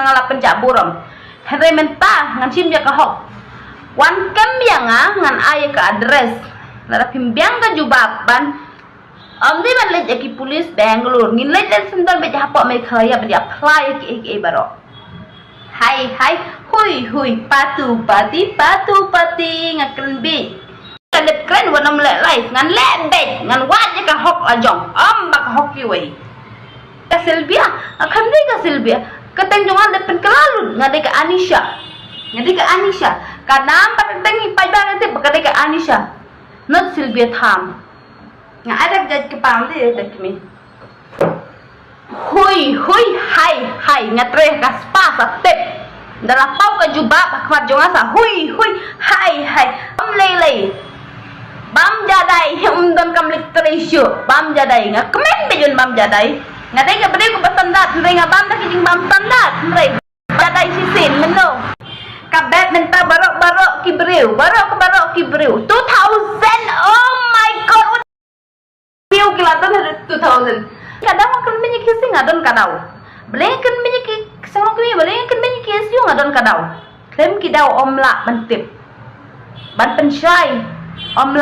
ngalap pencak buram. Henry mentah ngan sim ya kahok. Wan kem yang ngan ayah ke address. Lara pimbiang ke jubaban. Di man lej aki polis Bangalore. Ngin lej sendal beja hapok me khaya beja apply ki baro. Hai hui patu pati ngakren bi. Kalep kren wana mle life ngan lebet ngan wajah ka hok ajong bak hoki wei. Ka Sylvia akan dei ka Sylvia kateng jongan depen kelalu ngade ka Anisha ka nampak tengi pai ba ngate bakade ka Anisha not Sylvia tham nga ada jaj ke pamde de kimi hui hai ngatre ka spa sa tep dalam pau ka jubah bakmat jongan sa hui hai lei bam jadai don kam literature bam jadai nga kemen bejun bam jadai nga dai ka bade ko standard ndai nga bam daking bam standard ndai jadai sisin meno ka bet menta barok kibreu 2000 oh my god piu kilatan 2000 kadang akan menyikisi ngadon kadau belekan menyikik sarong kami belekan menyikisi ngadon kadau klem kidau omla mentip ban pensyai omla